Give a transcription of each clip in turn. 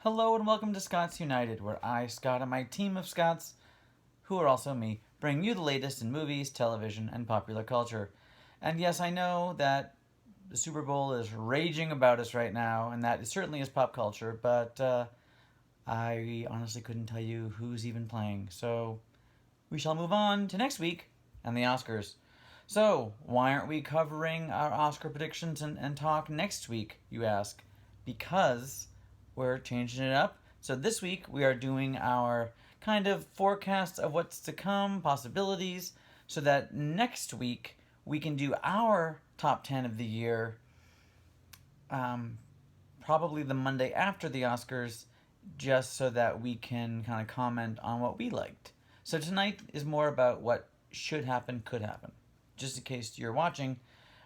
Hello and welcome to Scots United, where I, Scott, and my team of Scots, who are also me, bring you the latest in movies, television, and popular culture. And yes, I know that the Super Bowl is raging about us right now, and that it certainly is pop culture, but I honestly couldn't tell you who's even playing. So we shall move on to next week and the Oscars. So, why aren't we covering our Oscar predictions and talk next week, you ask? Because we're changing it up. So this week we are doing our kind of forecasts of what's to come, possibilities, so that next week we can do our top 10 of the year, probably the Monday after the Oscars, just so that we can kind of comment on what we liked. So tonight is more about what should happen, could happen, just in case you're watching,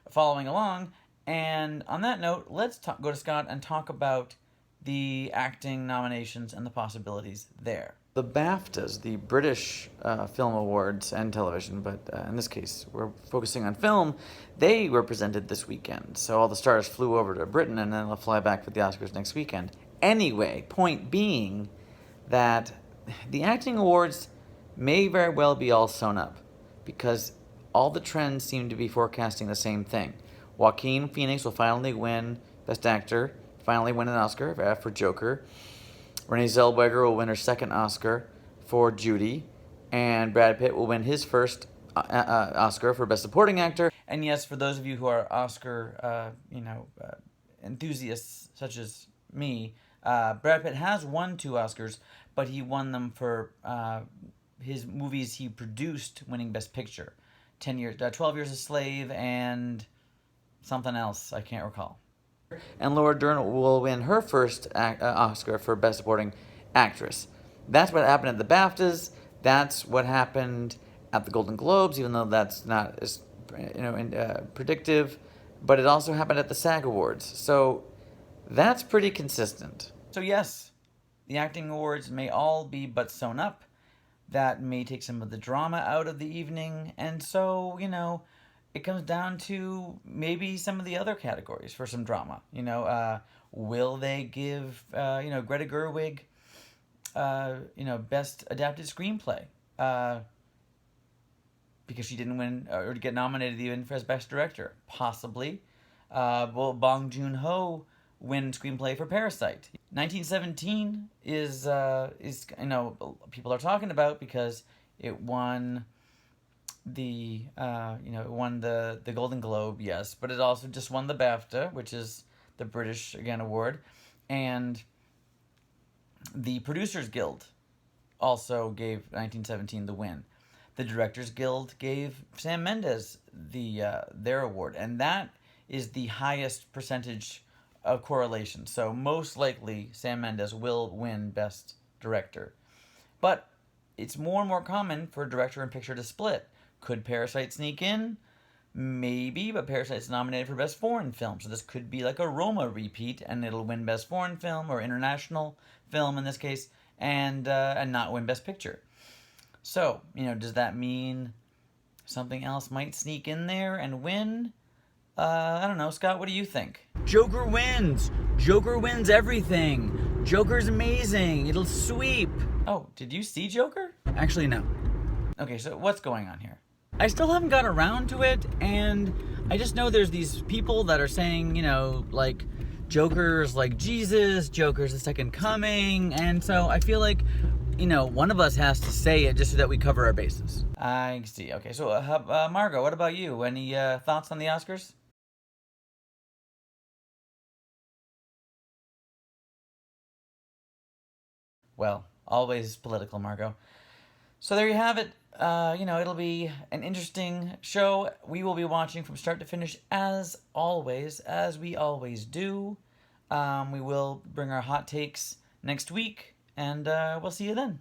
following along. And on that note, let's go to Scott and talk about the acting nominations and the possibilities there. The BAFTAs, the British Film Awards and television, but in this case we're focusing on film, they were presented this weekend. So all the stars flew over to Britain and then they'll fly back for the Oscars next weekend. Anyway, point being that the acting awards may very well be all sewn up because all the trends seem to be forecasting the same thing. Joaquin Phoenix will finally win Best Actor, finally win an Oscar for Joker. Renee Zellweger will win her second Oscar for Judy, and Brad Pitt will win his first Oscar for Best Supporting Actor. And yes, for those of you who are Oscar, enthusiasts such as me, Brad Pitt has won 2 Oscars, but he won them for his movies he produced, winning Best Picture. 12 Years a Slave, and something else I can't recall. And Laura Dern will win her first Oscar for Best Supporting Actress. That's what happened at the BAFTAs. That's what happened at the Golden Globes, even though that's not as predictive. But it also happened at the SAG Awards. So that's pretty consistent. So yes, the acting awards may all be but sewn up. That may take some of the drama out of the evening. And so, it comes down to maybe some of the other categories for some drama. Will they give, Greta Gerwig, Best Adapted Screenplay? Because she didn't win or get nominated even for as Best Director. Possibly. Will Bong Joon-ho win Screenplay for Parasite? 1917 is people are talking about because it won the Golden Globe, yes, but it also just won the BAFTA, which is the British award, and the Producers Guild also gave 1917 the win. The Directors Guild gave Sam Mendes their award, and that is the highest percentage of correlation. So most likely Sam Mendes will win Best Director. But it's more and more common for director and picture to split. Could Parasite sneak in? Maybe, but Parasite's nominated for Best Foreign Film. So this could be like a Roma repeat, and it'll win Best Foreign Film or International Film in this case, and not win Best Picture. So, does that mean something else might sneak in there and win? I don't know. Scott, what do you think? Joker wins! Joker wins everything! Joker's amazing! It'll sweep! Oh, did you see Joker? Actually, no. Okay, so what's going on here? I still haven't got around to it, and I just know there's these people that are saying, Joker's like Jesus, Joker's the second coming, and so I feel like, one of us has to say it just so that we cover our bases. I see. Okay, so Margo, what about you? Any thoughts on the Oscars? Well, always political, Margo. So there you have it. It'll be an interesting show. We will be watching from start to finish as always, as we always do. We will bring our hot takes next week, and we'll see you then.